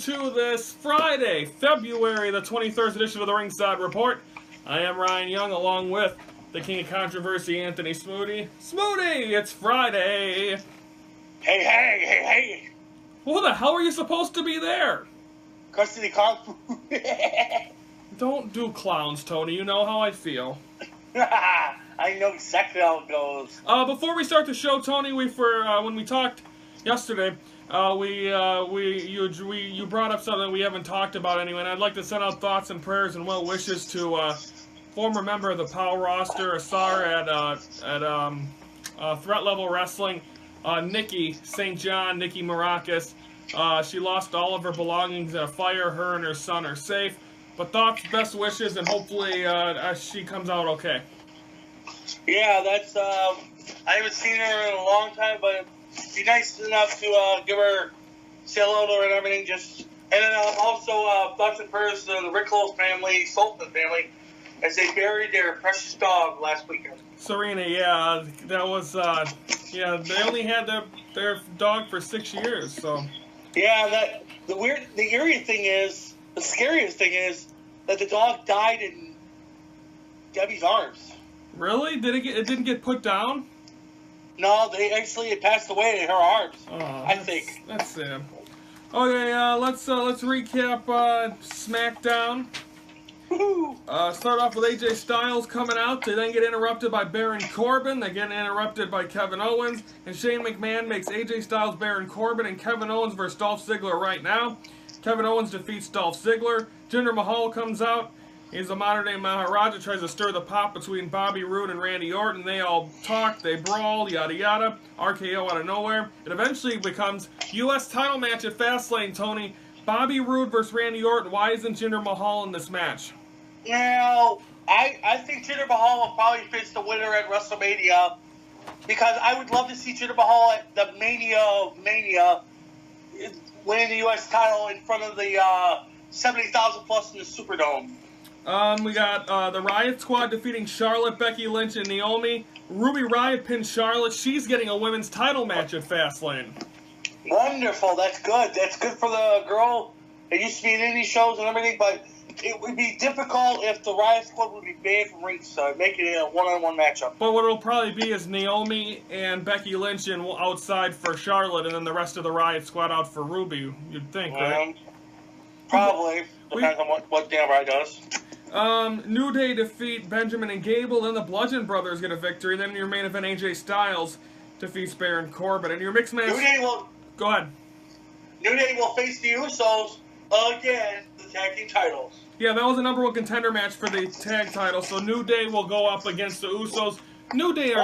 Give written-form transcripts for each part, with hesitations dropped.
to this Friday, February the 23rd edition of the Ringside Report. I am Ryan Young, along with the King of Controversy, Anthony Smoody. Smoody, it's Friday! Hey! Who the hell are you supposed to be there? Custody clown. Don't do clowns, Tony. You know how I feel. I know exactly how it goes. Before we start the show, Tony, when we talked yesterday, you brought up something we haven't talked about anyway, and I'd like to send out thoughts and prayers and well wishes to former member of the POW roster, a star at Threat Level Wrestling, Nikki St. John, Nikki Maracas. She lost all of her belongings in a fire. Her and her son are safe. But thoughts, best wishes, and hopefully she comes out okay. Yeah, that's, I haven't seen her in a long time, but it'd be nice enough to give her, say hello to her and everything. And then also thoughts and prayers to the Rickles family, Sultan family, as they buried their precious dog last weekend. Serena, yeah, that was, they only had their dog for 6 years, so. Yeah, the scariest thing is that the dog died in Debbie's arms. Really? It didn't get put down? No, it passed away in her arms. I think. That's sad. Okay, let's recap Smackdown. Start off with AJ Styles coming out. They then get interrupted by Baron Corbin. They get interrupted by Kevin Owens. And Shane McMahon makes AJ Styles, Baron Corbin, and Kevin Owens versus Dolph Ziggler right now. Kevin Owens defeats Dolph Ziggler. Jinder Mahal comes out. He's a modern-day Maharaja, tries to stir the pot between Bobby Roode and Randy Orton. They all talk, they brawl, yada yada. RKO out of nowhere. It eventually becomes U.S. title match at Fastlane, Tony. Bobby Roode versus Randy Orton. Why isn't Jinder Mahal in this match? Now, I think Jinder Mahal will probably face the winner at WrestleMania, because I would love to see Jinder Mahal at the Mania of Mania winning the U.S. title in front of the 70,000 plus in the Superdome. We got the Riot Squad defeating Charlotte, Becky Lynch, and Naomi. Ruby Riott pinned Charlotte. She's getting a women's title match at Fastlane. Wonderful. That's good. That's good for the girl. It used to be in indie shows and everything, but it would be difficult if the Riot Squad would be banned from ringside, making it a one-on-one matchup. But what it'll probably be is Naomi and Becky Lynch outside for Charlotte, and then the rest of the Riot Squad out for Ruby, you'd think, right? Probably. Depends on what Dan Bryan does. New Day defeat Benjamin and Gable, then the Bludgeon Brothers get a victory, then your main event AJ Styles defeats Baron Corbin, and your mixed match... Go ahead. New Day will face the Usos again, the tag team titles. Yeah, that was a #1 contender match for the tag title, so New Day will go up against the Usos. New Day's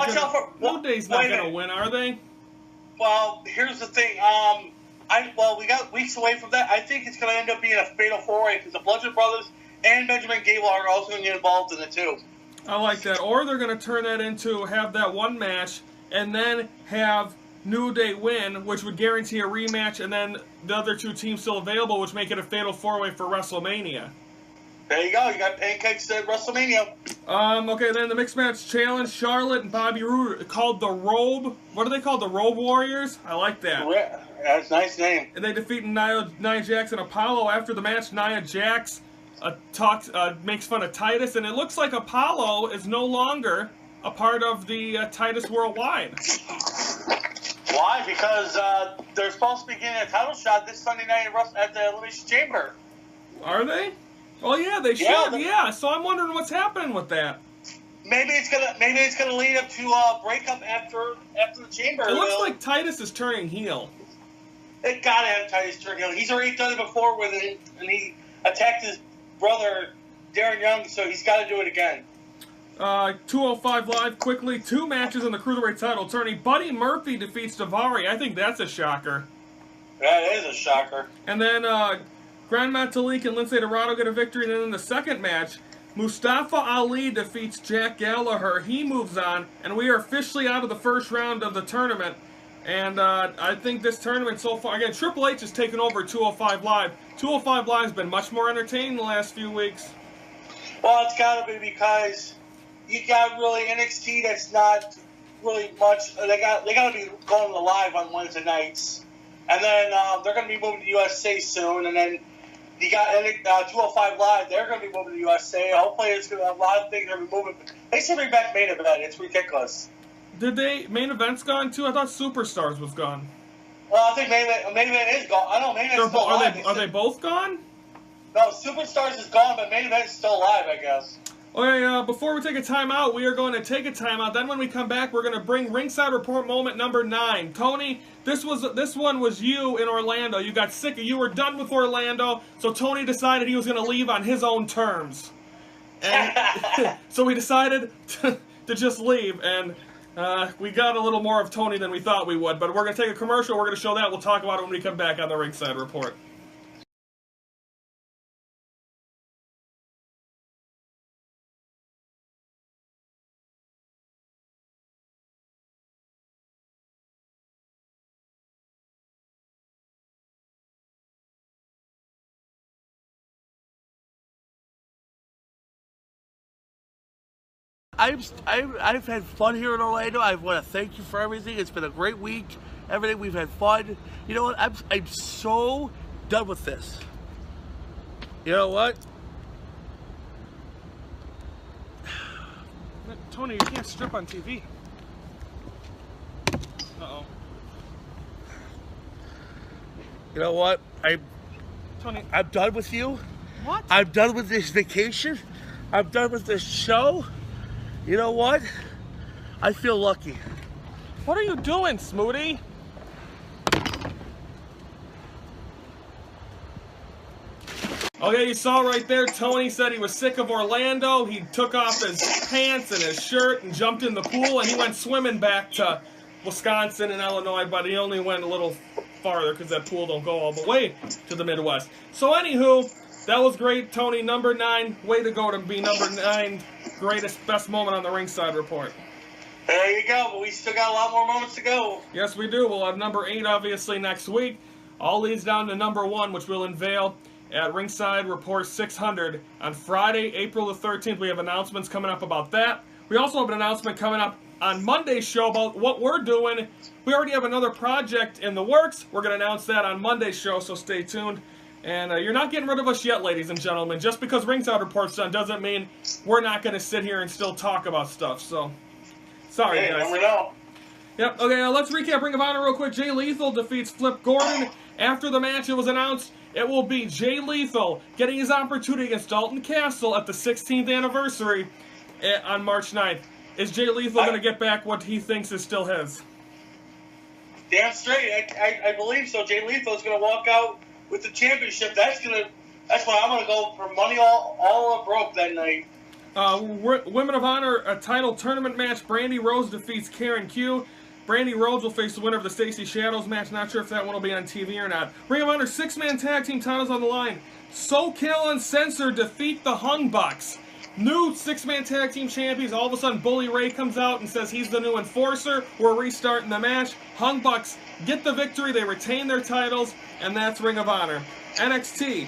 not going to win, are they? Well, here's the thing. We got weeks away from that. I think it's going to end up being a fatal four-way because the Bludgeon Brothers and Benjamin Gable are also going to get involved in it too. I like that. Or they're going to turn that into have that one match and then have New Day win, which would guarantee a rematch, and then the other two teams still available, which make it a fatal four-way for WrestleMania. There you go. You got pancakes at WrestleMania. Okay, then the mixed match challenge, Charlotte and Bobby Roode, called the Robe. What are they called? The Robe Warriors? I like that. That's a nice name. And they defeat Nia Jax and Apollo. After the match, Nia Jax makes fun of Titus, and it looks like Apollo is no longer a part of the Titus Worldwide. Why? Because they're supposed to be getting a title shot this Sunday night at the Elimination Chamber. Are they? Oh yeah, they should. Yeah. So I'm wondering what's happening with that. Maybe it's gonna lead up to a breakup after the Chamber. It looks like Titus is turning heel. It gotta have Titus turn heel. He's already done it before when he attacked his brother Darren Young, so he's got to do it again. 205 Live quickly. 2 matches in the Cruiserweight title tourney. Buddy Murphy defeats Daivari. I think that's a shocker. That is a shocker. And then Grand Metalik and Lindsay Dorado get a victory. And then in the second match, Mustafa Ali defeats Jack Gallagher. He moves on, and we are officially out of the first round of the tournament. And I think this tournament so far, again, Triple H has taken over 205 Live. 205 Live has been much more entertaining the last few weeks. Well, it's got to be because you got really NXT that's not really much. They got to be going to live on Wednesday nights. And then they're going to be moving to USA soon. And then you got 205 Live. They're going to be moving to USA. Hopefully, it's going to a lot of things are moving. They should bring back main event. It's ridiculous. Did main event's gone too? I thought Superstars was gone. Well, I think main event is gone. I know main event's still alive. Are they both gone? No, Superstars is gone, but main event is still alive, I guess. Okay, before we take a timeout, we are going to take a timeout. Then when we come back, we're going to bring Ringside Report moment number 9. Tony, this one was you in Orlando. You got sick. You were done with Orlando, so Tony decided he was going to leave on his own terms. And so we decided to just leave, and we got a little more of Tony than we thought we would. But we're going to take a commercial. We're going to show that. We'll talk about it when we come back on the Ringside Report. I've had fun here in Orlando. I want to thank you for everything. It's been a great week. Everything, we've had fun. You know what? I'm so done with this. You know what? Tony, you can't strip on TV. Uh-oh. You know what? Tony. I'm done with you. What? I'm done with this vacation. I'm done with this show. You know what? I feel lucky. What are you doing, Smoothie? Okay, you saw right there, Tony said he was sick of Orlando. He took off his pants and his shirt and jumped in the pool, and he went swimming back to Wisconsin and Illinois, but he only went a little farther because that pool don't go all the way to the Midwest. So anywho, that was great, Tony. Number 9, way to go to be number 9. Greatest, best moment on the Ringside Report. There you go, but we still got a lot more moments to go. Yes, we do. We'll have number 8, obviously, next week. All leads down to number 1, which will unveil at Ringside Report 600 on Friday, April the 13th. We have announcements coming up about that. We also have an announcement coming up on Monday's show about what we're doing. We already have another project in the works. We're going to announce that on Monday's show, so stay tuned. And you're not getting rid of us yet, ladies and gentlemen. Just because Ringside Report's done doesn't mean we're not going to sit here and still talk about stuff. So, sorry, hey, guys. Never know. Yep, okay, let's recap Ring of Honor real quick. Jay Lethal defeats Flip Gordon. After the match, it was announced it will be Jay Lethal getting his opportunity against Dalton Castle at the 16th anniversary on March 9th. Is Jay Lethal going to get back what he thinks is still his? Damn straight. I believe so. Jay Lethal is going to walk out with the championship. That's why I'm going to go for money all broke that night. Women of Honor, a title tournament match. Brandy Rose defeats Karen Q. Brandy Rose will face the winner of the Stacey Shadows match. Not sure if that one will be on TV or not. Ring of Honor 6-man tag team titles on the line. SoCal Uncensored defeat the Hung Bucks. New 6-man tag team champions. All of a sudden, Bully Ray comes out and says he's the new enforcer. We're restarting the match. Hung Bucks get the victory. They retain their titles, and that's Ring of Honor. NXT.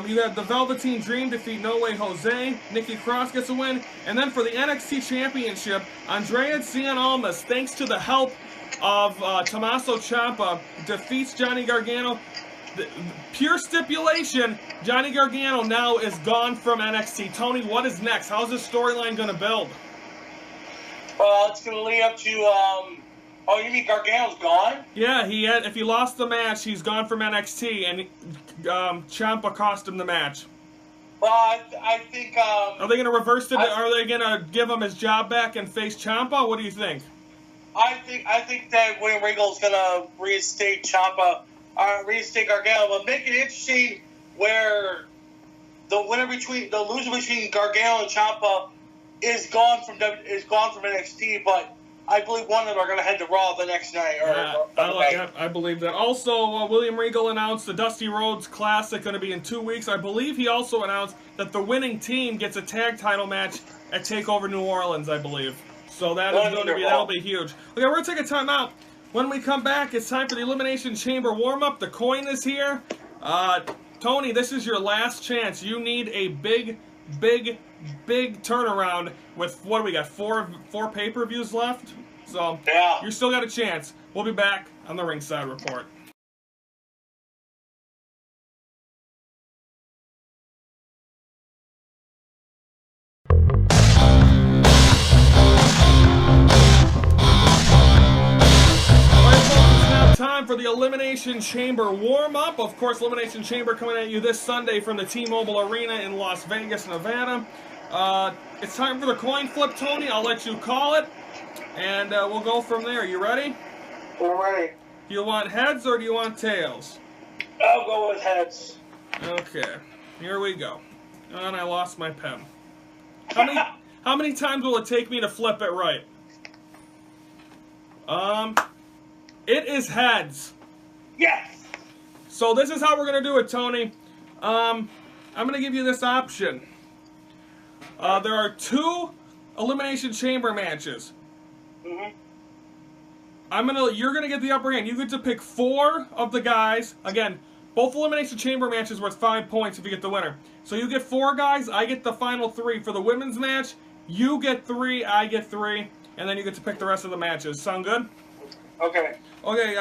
You have the Velveteen Dream defeat No Way Jose. Nikki Cross gets a win. And then for the NXT Championship, Andrea Cien Almas, thanks to the help of Tommaso Ciampa, defeats Johnny Gargano. Pure stipulation, Johnny Gargano now is gone from NXT. Tony, what is next? How's this storyline going to build? Well, it's going to lead up to... Oh, you mean Gargano's gone? Yeah, if he lost the match, he's gone from NXT, and Ciampa cost him the match. Well, I think... Are they going to reverse it? Are they going to give him his job back and face Ciampa? What do you think? I think that William Regal's going to reinstate Ciampa, reinstate Gargano, but make it interesting where the loser between Gargano and Ciampa is gone from NXT, but I believe one of them are going to head to Raw the next night. I believe that. Also, William Regal announced the Dusty Rhodes Classic going to be in 2 weeks. I believe he also announced that the winning team gets a tag title match at TakeOver New Orleans, I believe. So that'll be huge. Okay, we're going to take a timeout. When we come back, it's time for the Elimination Chamber warm-up. The coin is here. Tony, this is your last chance. You need a big turnaround with, what do we got, four pay-per-views left? So, yeah. You still got a chance. We'll be back on the Ringside Report. for the Elimination Chamber warm-up. Of course, Elimination Chamber coming at you this Sunday from the T-Mobile Arena in Las Vegas, Nevada. It's time for the coin flip, Tony. I'll let you call it, and we'll go from there. You ready? We're ready. Do you want heads or do you want tails? I'll go with heads. Okay, here we go. And I lost my pen. How many times will it take me to flip it right? It is heads. Yes. So this is how we're gonna do it, Tony. I'm gonna give you this option. There are 2 Elimination Chamber matches. Mhm. You're gonna get the upper hand. You get to pick 4 of the guys. Again, both Elimination Chamber matches worth 5 points if you get the winner. So you get 4 guys. I get the final 3 for the women's match. You get 3. I get 3, and then you get to pick the rest of the matches. Sound good? Okay. Okay,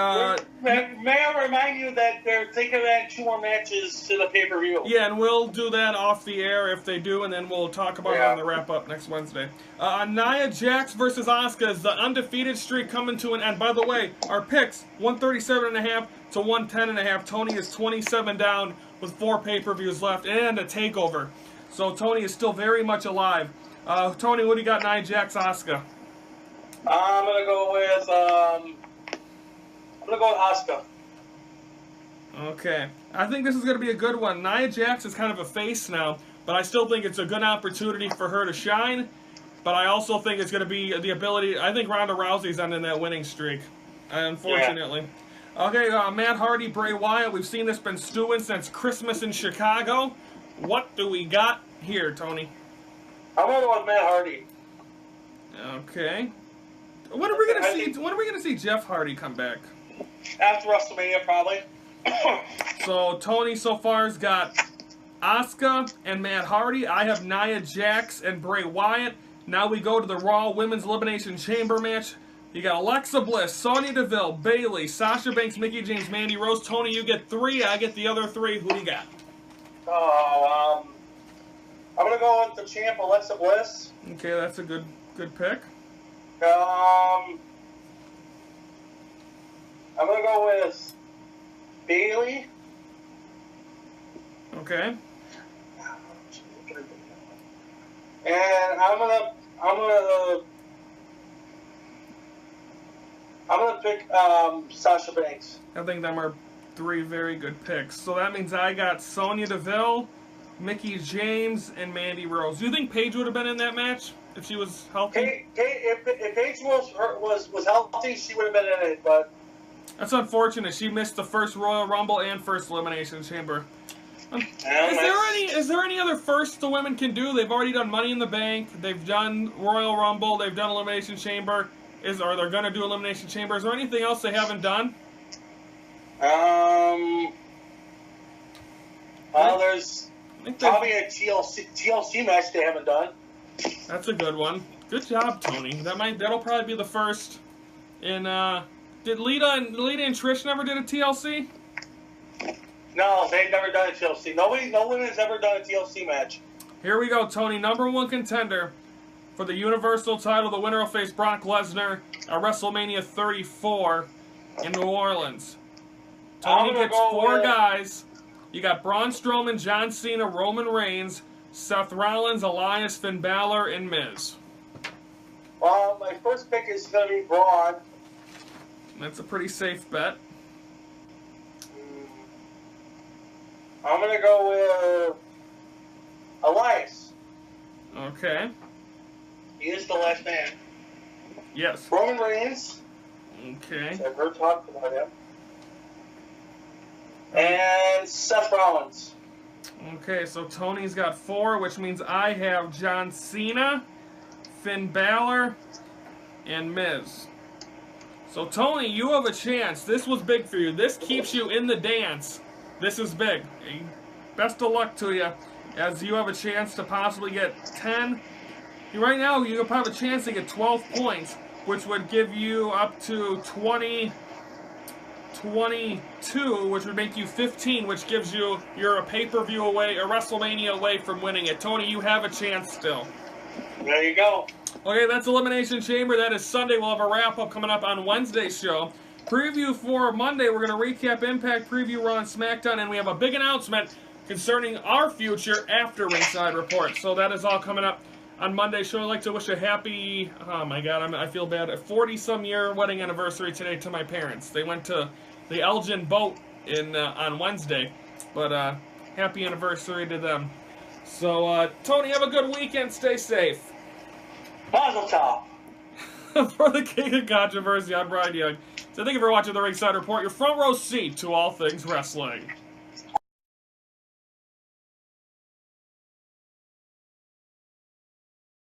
may I remind you that they're thinking of adding 2 more matches to the pay-per-view? yeah, and we'll do that off the air if they do, and then we'll talk about it on the wrap-up next Wednesday. Nia Jax versus Asuka is the undefeated streak coming to an end. By the way, our picks, 137.5 to 110.5. Tony is 27 down with 4 pay-per-views left and a takeover. So Tony is still very much alive. Tony, what do you got, Nia Jax, Asuka? I'm gonna go with Asuka. Okay. I think this is going to be a good one. Nia Jax is kind of a face now, but I still think it's a good opportunity for her to shine. But I also think it's going to be the ability... I think Ronda Rousey's ending that winning streak, unfortunately. Yeah. Okay, Matt Hardy, Bray Wyatt. We've seen this been stewing since Christmas in Chicago. What do we got here, Tony? I'm going to go with Matt Hardy. Okay. When are we going to see? When are we going to see Jeff Hardy come back? After WrestleMania, probably. So Tony so far has got Asuka and Matt Hardy. I have Nia Jax and Bray Wyatt. Now we go to the Raw Women's Elimination Chamber match. You got Alexa Bliss, Sonya Deville, Bayley, Sasha Banks, Mickie James, Mandy Rose. Tony, you get 3. I get the other 3. Who do you got? I'm gonna go with the champ, Alexa Bliss. Okay, that's a good pick. I'm gonna go with Bayley. Okay. And I'm gonna pick Sasha Banks. I think them are 3 very good picks. So that means I got Sonya Deville, Mickie James, and Mandy Rose. Do you think Paige would have been in that match if she was healthy? If Paige was healthy, she would have been in it, but... That's unfortunate. She missed the first Royal Rumble and first Elimination Chamber. Is there any other firsts the women can do? They've already done Money in the Bank. They've done Royal Rumble. They've done Elimination Chamber. Or they're going to do Elimination Chamber. Is there anything else they haven't done? Well, there's probably a TLC match they haven't done. That's a good one. Good job, Tony. That'll probably be the first. In did Lita and Trish never did a TLC? No, they've never done a TLC. No women's ever done a TLC match. Here we go, Tony. Number 1 contender for the Universal title. The winner will face Brock Lesnar at WrestleMania 34 in New Orleans. Tony gets 4 guys. You got Braun Strowman, John Cena, Roman Reigns, Seth Rollins, Elias, Finn Balor, and Miz. Well, my first pick is going to be Braun. That's a pretty safe bet. I'm going to go with Elias. Okay. He is the last man. Yes. Roman Reigns. Okay. So I've heard talk about him. And Seth Rollins. Okay, so Tony's got 4, which means I have John Cena, Finn Balor, and Miz. So Tony, you have a chance. This was big for you. This keeps you in the dance. This is big. Best of luck to you, as you have a chance to possibly get 10. Right now, you have a chance to get 12 points, which would give you up to 22, which would make you 15, which gives you, you're a pay-per-view away, a WrestleMania away from winning it. Tony, you have a chance still. There you go. Okay, that's Elimination Chamber. That is Sunday. We'll have a wrap-up coming up on Wednesday's show. Preview for Monday, we're going to recap Impact, preview Raw and SmackDown, and we have a big announcement concerning our future after Ringside Report. So that is all coming up on Monday. Show. I'd like to wish a happy, oh my God, I feel bad, a 40-some year wedding anniversary today to my parents. They went to the Elgin boat on Wednesday, but happy anniversary to them. So, Tony, have a good weekend. Stay safe. Mazel tov. For the King of Controversy, I'm Brian Young. So thank you for watching the Ringside Report, your front row seat to all things wrestling.